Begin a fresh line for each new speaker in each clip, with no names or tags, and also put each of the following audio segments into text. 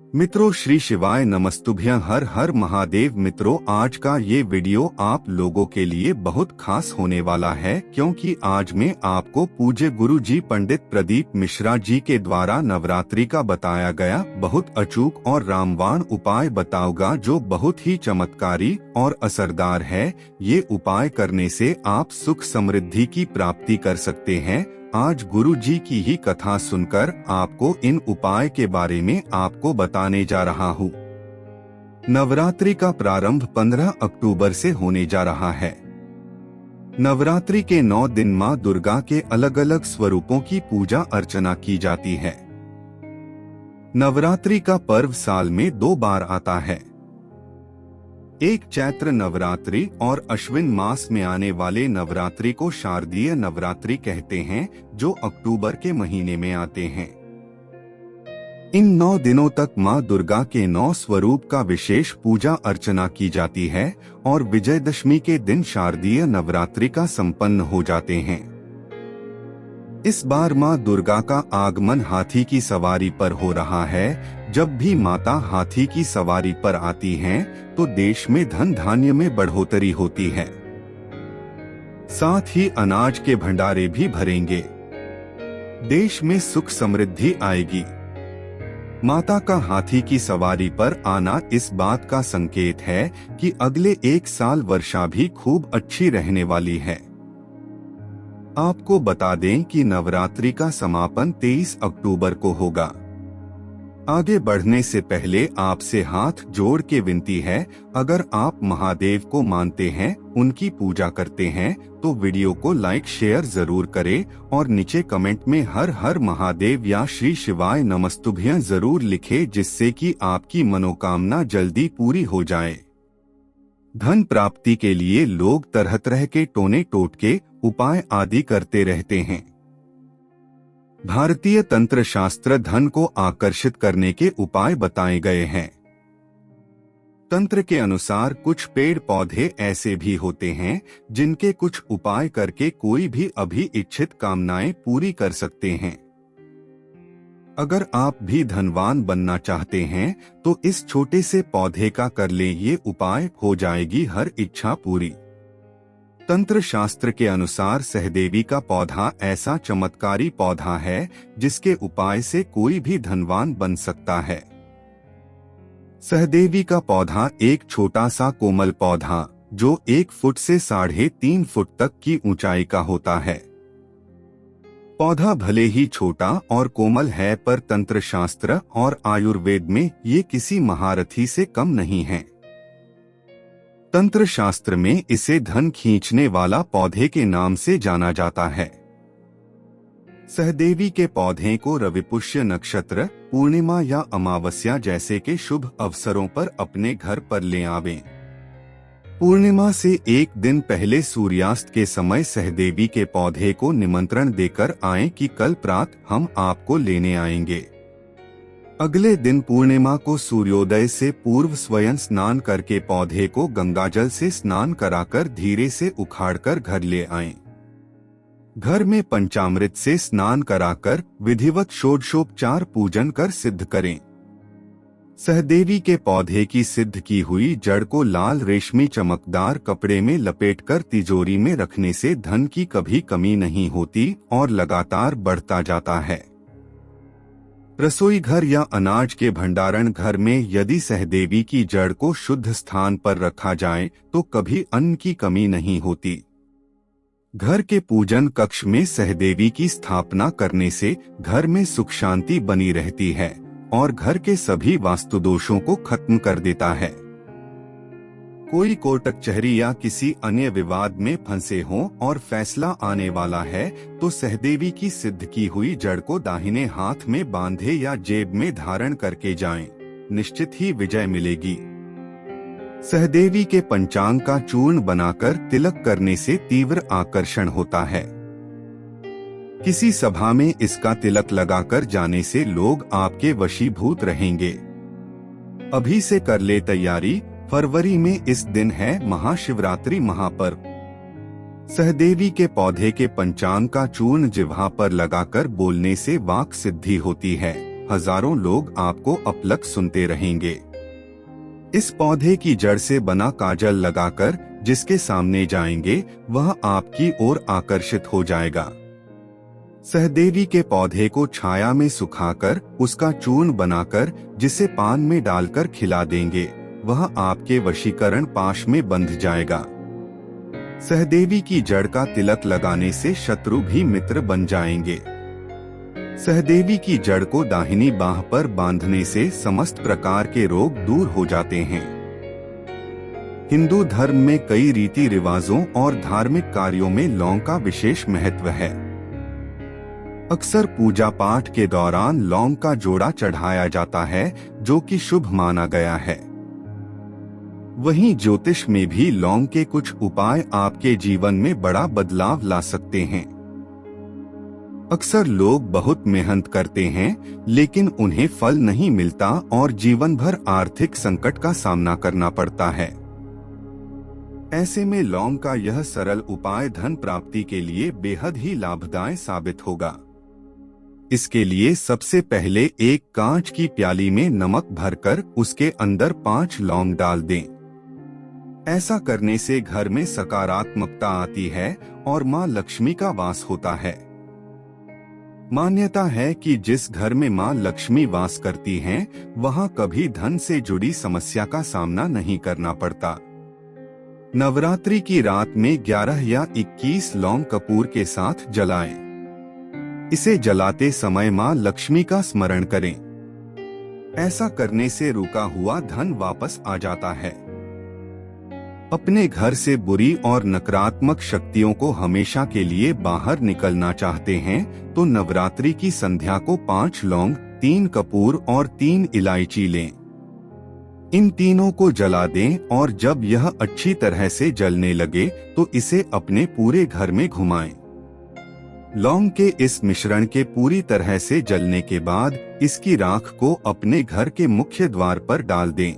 मित्रों, श्री शिवाय नमस्तुभ्यं। हर हर महादेव। मित्रों, आज का ये वीडियो आप लोगों के लिए बहुत खास होने वाला है, क्योंकि आज मैं आपको पूज्य गुरु जी पंडित प्रदीप मिश्रा जी के द्वारा नवरात्रि का बताया गया बहुत अचूक और रामबाण उपाय बताऊंगा, जो बहुत ही चमत्कारी और असरदार है। ये उपाय करने से आप सुख समृद्धि की प्राप्ति कर सकते हैं। आज गुरु जी की ही कथा सुनकर आपको इन उपाय के बारे में आपको बताने जा रहा हूँ। नवरात्रि का प्रारंभ 15 अक्टूबर से होने जा रहा है। नवरात्रि के 9 दिन माँ दुर्गा के अलग अलग स्वरूपों की पूजा अर्चना की जाती है। नवरात्रि का पर्व साल में 2 बार आता है। एक चैत्र नवरात्रि और अश्विन मास में आने वाले नवरात्रि को शारदीय नवरात्रि कहते हैं, जो अक्टूबर के महीने में आते हैं। इन 9 दिनों तक माँ दुर्गा के 9 स्वरूप का विशेष पूजा अर्चना की जाती है और विजयदशमी के दिन शारदीय नवरात्रि का संपन्न हो जाते हैं। इस बार माँ दुर्गा का आगमन हाथी की सवारी पर हो रहा है। जब भी माता हाथी की सवारी पर आती हैं, तो देश में धन धान्य में बढ़ोतरी होती है। साथ ही अनाज के भंडारे भी भरेंगे। देश में सुख समृद्धि आएगी। माता का हाथी की सवारी पर आना इस बात का संकेत है कि अगले 1 साल वर्षा भी खूब अच्छी रहने वाली है। आपको बता दें कि नवरात्रि का समापन 23 अक्टूबर को होगा। आगे बढ़ने से पहले आपसे हाथ जोड़ के विनती है, अगर आप महादेव को मानते हैं, उनकी पूजा करते हैं, तो वीडियो को लाइक शेयर जरूर करें और नीचे कमेंट में हर हर महादेव या श्री शिवाय नमस्तुभ्यं जरूर लिखें, जिससे कि आपकी मनोकामना जल्दी पूरी हो जाए। धन प्राप्ति के लिए लोग तरह तरह के टोने टोटके उपाय आदि करते रहते हैं। भारतीय तंत्र शास्त्र धन को आकर्षित करने के उपाय बताए गए हैं। तंत्र के अनुसार कुछ पेड़ पौधे ऐसे भी होते हैं जिनके कुछ उपाय करके कोई भी अभी इच्छित कामनाएं पूरी कर सकते हैं। अगर आप भी धनवान बनना चाहते हैं, तो इस छोटे से पौधे का कर लें, ये उपाय हो जाएगी हर इच्छा पूरी। तंत्र शास्त्र के अनुसार सहदेवी का पौधा ऐसा चमत्कारी पौधा है जिसके उपाय से कोई भी धनवान बन सकता है। सहदेवी का पौधा एक छोटा सा कोमल पौधा, जो 1 फुट से 3.5 फुट तक की ऊंचाई का होता है। पौधा भले ही छोटा और कोमल है, पर तंत्र शास्त्र और आयुर्वेद में ये किसी महारथी से कम नहीं है। तंत्र शास्त्र में इसे धन खींचने वाला पौधे के नाम से जाना जाता है। सहदेवी के पौधे को रविपुष्य नक्षत्र, पूर्णिमा या अमावस्या जैसे के शुभ अवसरों पर अपने घर पर ले आवें। पूर्णिमा से 1 दिन पहले सूर्यास्त के समय सहदेवी के पौधे को निमंत्रण देकर आएं कि कल प्रातः हम आपको लेने आएंगे। अगले दिन पूर्णिमा को सूर्योदय से पूर्व स्वयं स्नान करके पौधे को गंगाजल से स्नान कराकर धीरे से उखाड़कर घर ले आएं। घर में पंचामृत से स्नान कराकर विधिवत षोडशोपचार पूजन कर सिद्ध करें। सहदेवी के पौधे की सिद्ध की हुई जड़ को लाल रेशमी चमकदार कपड़े में लपेटकर तिजोरी में रखने से धन की कभी कमी नहीं होती और लगातार बढ़ता जाता है। रसोई घर या अनाज के भंडारण घर में यदि सहदेवी की जड़ को शुद्ध स्थान पर रखा जाए, तो कभी अन्न की कमी नहीं होती। घर के पूजन कक्ष में सहदेवी की स्थापना करने से घर में सुख शांति बनी रहती है और घर के सभी वास्तु दोषों को खत्म कर देता है। कोई कोर्ट कचहरी या किसी अन्य विवाद में फंसे हों और फैसला आने वाला है, तो सहदेवी की सिद्ध की हुई जड़ को दाहिने हाथ में बांधे या जेब में धारण करके जाएं। निश्चित ही विजय मिलेगी। सहदेवी के पंचांग का चूर्ण बनाकर तिलक करने से तीव्र आकर्षण होता है। किसी सभा में इसका तिलक लगाकर जाने से लोग आपके वशीभूत रहेंगे। अभी से कर ले तैयारी। फरवरी में इस दिन है महाशिवरात्रि महापर्व। सहदेवी के पौधे के पंचांग का चूर्ण जिह्वा पर लगाकर बोलने से वाक सिद्धि होती है। हजारों लोग आपको अपलक सुनते रहेंगे। इस पौधे की जड़ से बना काजल लगाकर जिसके सामने जाएंगे वह आपकी ओर आकर्षित हो जाएगा। सहदेवी के पौधे को छाया में सुखाकर उसका चूर्ण बनाकर जिसे पान में डालकर खिला देंगे वह आपके वशीकरण पाश में बंध जाएगा। सहदेवी की जड़ का तिलक लगाने से शत्रु भी मित्र बन जाएंगे। सहदेवी की जड़ को दाहिनी बाह पर बांधने से समस्त प्रकार के रोग दूर हो जाते हैं। हिंदू धर्म में कई रीति रिवाजों और धार्मिक कार्यों में लौंग का विशेष महत्व है। अक्सर पूजा पाठ के दौरान लौंग का जोड़ा चढ़ाया जाता है जो कि शुभ माना गया है। वहीं ज्योतिष में भी लौंग के कुछ उपाय आपके जीवन में बड़ा बदलाव ला सकते हैं। अक्सर लोग बहुत मेहनत करते हैं लेकिन उन्हें फल नहीं मिलता और जीवन भर आर्थिक संकट का सामना करना पड़ता है। ऐसे में लौंग का यह सरल उपाय धन प्राप्ति के लिए बेहद ही लाभदायक साबित होगा। इसके लिए सबसे पहले एक कांच की प्याली में नमक भरकर उसके अंदर 5 लौंग डाल दें। ऐसा करने से घर में सकारात्मकता आती है और मां लक्ष्मी का वास होता है। मान्यता है कि जिस घर में मां लक्ष्मी वास करती हैं, वहां कभी धन से जुड़ी समस्या का सामना नहीं करना पड़ता। नवरात्रि की रात में 11 या 21 लौंग कपूर के साथ जलाएं। इसे जलाते समय मां लक्ष्मी का स्मरण करें। ऐसा करने से रुका हुआ धन वापस आ जाता है। अपने घर से बुरी और नकारात्मक शक्तियों को हमेशा के लिए बाहर निकलना चाहते हैं तो नवरात्रि की संध्या को 5 लौंग, 3 कपूर और 3 इलायची लें। इन तीनों को जला दें और जब यह अच्छी तरह से जलने लगे तो इसे अपने पूरे घर में घुमाएं। लौंग के इस मिश्रण के पूरी तरह से जलने के बाद इसकी राख को अपने घर के मुख्य द्वार पर डाल दें।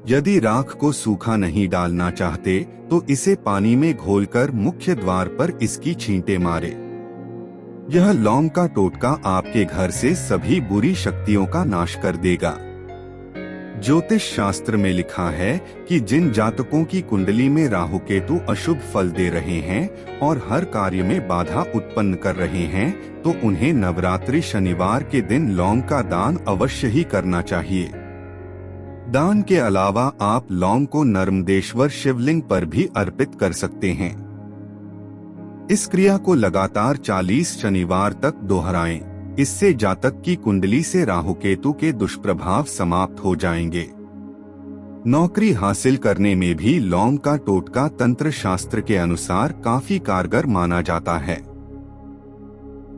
यदि राख को सूखा नहीं डालना चाहते तो इसे पानी में घोलकर मुख्य द्वार पर इसकी छींटे मारे। यह लौंग का टोटका आपके घर से सभी बुरी शक्तियों का नाश कर देगा। ज्योतिष शास्त्र में लिखा है कि जिन जातकों की कुंडली में राहु केतु अशुभ फल दे रहे हैं और हर कार्य में बाधा उत्पन्न कर रहे हैं तो उन्हें नवरात्रि शनिवार के दिन लौंग का दान अवश्य ही करना चाहिए। दान के अलावा आप लौंग को नर्मदेश्वर शिवलिंग पर भी अर्पित कर सकते हैं। इस क्रिया को लगातार 40 शनिवार तक दोहराएं। इससे जातक की कुंडली से राहु केतु के दुष्प्रभाव समाप्त हो जाएंगे। नौकरी हासिल करने में भी लौंग का टोटका तंत्र शास्त्र के अनुसार काफी कारगर माना जाता है।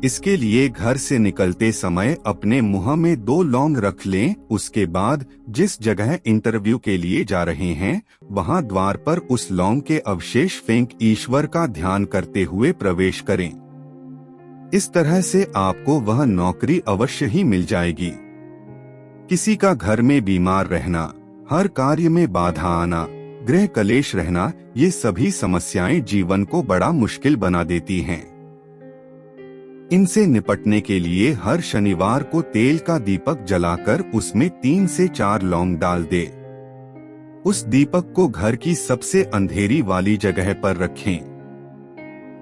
इसके लिए घर से निकलते समय अपने मुंह में 2 लौंग रख लें। उसके बाद जिस जगह इंटरव्यू के लिए जा रहे हैं वहां द्वार पर उस लौंग के अवशेष फेंक ईश्वर का ध्यान करते हुए प्रवेश करें। इस तरह से आपको वह नौकरी अवश्य ही मिल जाएगी। किसी का घर में बीमार रहना, हर कार्य में बाधा आना, गृह कलेश रहना, ये सभी समस्याएं जीवन को बड़ा मुश्किल बना देती हैं। इनसे निपटने के लिए हर शनिवार को तेल का दीपक जलाकर उसमें 3 से 4 लौंग डाल दे। उस दीपक को घर की सबसे अंधेरी वाली जगह पर रखें।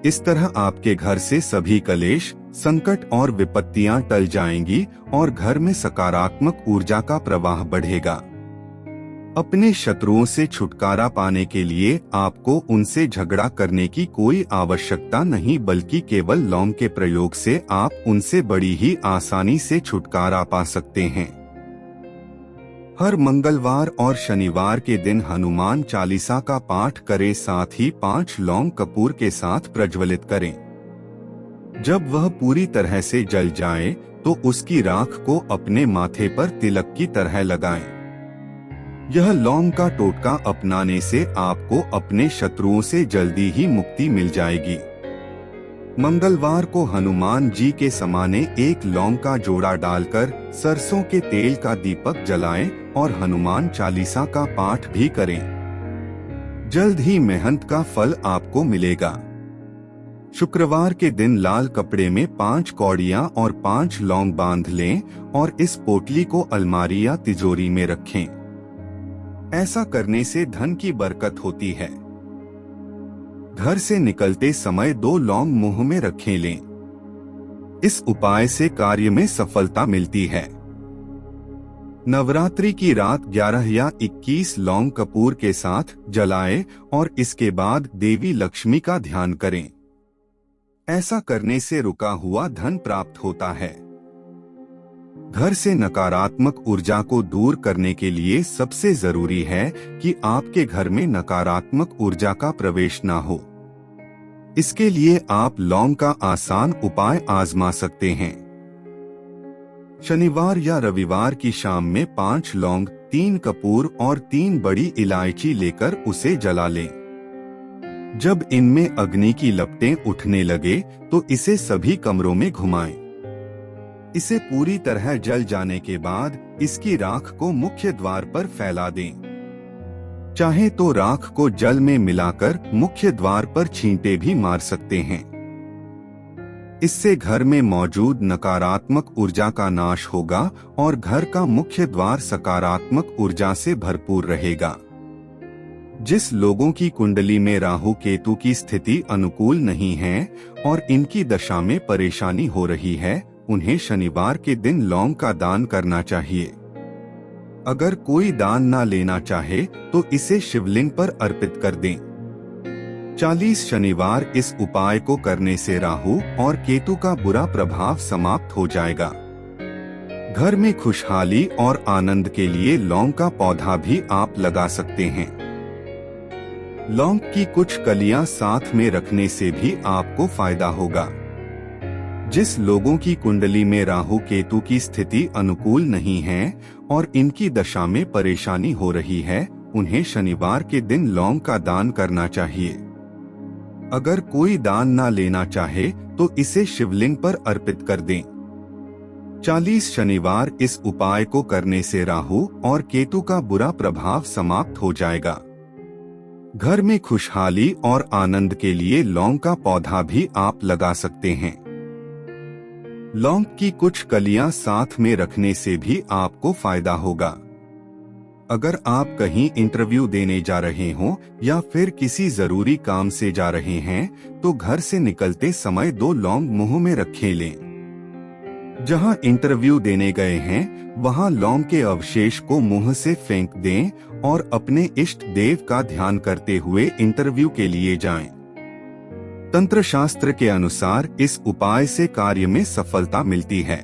इस तरह आपके घर से सभी कलेश, संकट और विपत्तियां टल जाएंगी और घर में सकारात्मक ऊर्जा का प्रवाह बढ़ेगा। अपने शत्रुओं से छुटकारा पाने के लिए आपको उनसे झगड़ा करने की कोई आवश्यकता नहीं, बल्कि केवल लौंग के प्रयोग से आप उनसे बड़ी ही आसानी से छुटकारा पा सकते हैं। हर मंगलवार और शनिवार के दिन हनुमान चालीसा का पाठ करें, साथ ही 5 लौंग कपूर के साथ प्रज्वलित करें। जब वह पूरी तरह से जल जाए तो उसकी राख को अपने माथे पर तिलक की तरह लगाएं। यह लौंग का टोटका अपनाने से आपको अपने शत्रुओं से जल्दी ही मुक्ति मिल जाएगी। मंगलवार को हनुमान जी के समाने 1 लौंग का जोड़ा डालकर सरसों के तेल का दीपक जलाएं और हनुमान चालीसा का पाठ भी करें। जल्द ही मेहनत का फल आपको मिलेगा। शुक्रवार के दिन लाल कपड़े में 5 कौड़ियां और 5 लौंग बांध लें और इस पोटली को अलमारी या तिजोरी में रखें। ऐसा करने से धन की बरकत होती है। घर से निकलते समय 2 लौंग मुंह में रखे लें। इस उपाय से कार्य में सफलता मिलती है। नवरात्रि की रात 11 या 21 लौंग कपूर के साथ जलाएं और इसके बाद देवी लक्ष्मी का ध्यान करें। ऐसा करने से रुका हुआ धन प्राप्त होता है। घर से नकारात्मक ऊर्जा को दूर करने के लिए सबसे जरूरी है कि आपके घर में नकारात्मक ऊर्जा का प्रवेश ना हो। इसके लिए आप लौंग का आसान उपाय आजमा सकते हैं। शनिवार या रविवार की शाम में 5 लौंग, 3 कपूर और 3 बड़ी इलायची लेकर उसे जला लें। जब इनमें अग्नि की लपटें उठने लगे तो इसे सभी कमरों में घुमाएं। इसे पूरी तरह जल जाने के बाद इसकी राख को मुख्य द्वार पर फैला दें। चाहे तो राख को जल में मिलाकर मुख्य द्वार पर छींटे भी मार सकते हैं। इससे घर में मौजूद नकारात्मक ऊर्जा का नाश होगा और घर का मुख्य द्वार सकारात्मक ऊर्जा से भरपूर रहेगा। जिस लोगों की कुंडली में राहु केतु की स्थिति अनुकूल नहीं है और इनकी दशा में परेशानी हो रही है, उन्हें शनिवार के दिन लौंग का दान करना चाहिए। अगर कोई दान ना लेना चाहे तो इसे शिवलिंग पर अर्पित कर दें। 40 शनिवार इस उपाय को करने से राहु और केतु का बुरा प्रभाव समाप्त हो जाएगा। घर में खुशहाली और आनंद के लिए लौंग का पौधा भी आप लगा सकते हैं। लौंग की कुछ कलियां साथ में रखने से भी आपको फायदा होगा। जिस लोगों की कुंडली में राहु केतु की स्थिति अनुकूल नहीं है और इनकी दशा में परेशानी हो रही है, उन्हें शनिवार के दिन लौंग का दान करना चाहिए। अगर कोई दान ना लेना चाहे तो इसे शिवलिंग पर अर्पित कर दें। 40 शनिवार इस उपाय को करने से राहु और केतु का बुरा प्रभाव समाप्त हो जाएगा। घर में खुशहाली और आनंद के लिए लौंग का पौधा भी आप लगा सकते हैं। लौंग की कुछ कलियां साथ में रखने से भी आपको फायदा होगा। अगर आप कहीं इंटरव्यू देने जा रहे हो या फिर किसी जरूरी काम से जा रहे हैं तो घर से निकलते समय 2 लौंग मुंह में रखे लें। जहां इंटरव्यू देने गए हैं वहां लौंग के अवशेष को मुंह से फेंक दें और अपने इष्ट देव का ध्यान करते हुए इंटरव्यू के लिए जाएं। तंत्र शास्त्र के अनुसार इस उपाय से कार्य में सफलता मिलती है।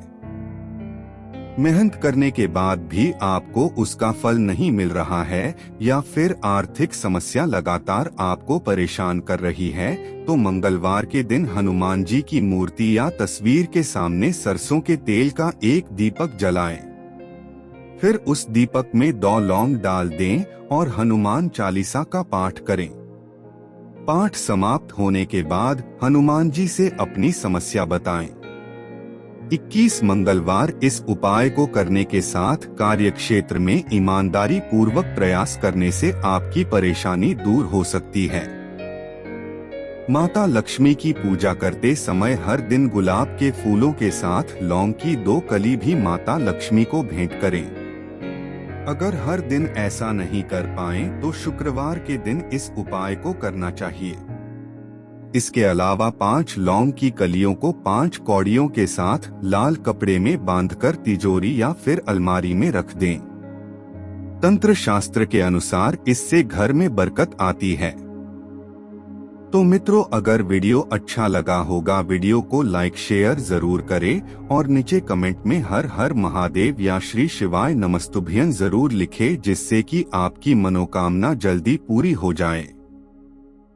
मेहनत करने के बाद भी आपको उसका फल नहीं मिल रहा है या फिर आर्थिक समस्या लगातार आपको परेशान कर रही है, तो मंगलवार के दिन हनुमान जी की मूर्ति या तस्वीर के सामने सरसों के तेल का एक दीपक जलाएं। फिर उस दीपक में 2 लौंग डाल दें और हनुमान चालीसा का पाठ करें। पाठ समाप्त होने के बाद हनुमान जी से अपनी समस्या बताएं। 21 मंगलवार इस उपाय को करने के साथ कार्यक्षेत्र में ईमानदारी पूर्वक प्रयास करने से आपकी परेशानी दूर हो सकती है। माता लक्ष्मी की पूजा करते समय हर दिन गुलाब के फूलों के साथ लौंग की 2 कली भी माता लक्ष्मी को भेंट करें। अगर हर दिन ऐसा नहीं कर पाएं तो शुक्रवार के दिन इस उपाय को करना चाहिए। इसके अलावा 5 लौंग की कलियों को 5 कौड़ियों के साथ लाल कपड़े में बांधकर तिजोरी या फिर अलमारी में रख दें। तंत्र शास्त्र के अनुसार इससे घर में बरकत आती है। तो मित्रों, अगर वीडियो अच्छा लगा होगा वीडियो को लाइक शेयर जरूर करें और नीचे कमेंट में हर हर महादेव या श्री शिवाय नमस्तुभ्यं जरूर लिखें, जिससे कि आपकी मनोकामना जल्दी पूरी हो जाए।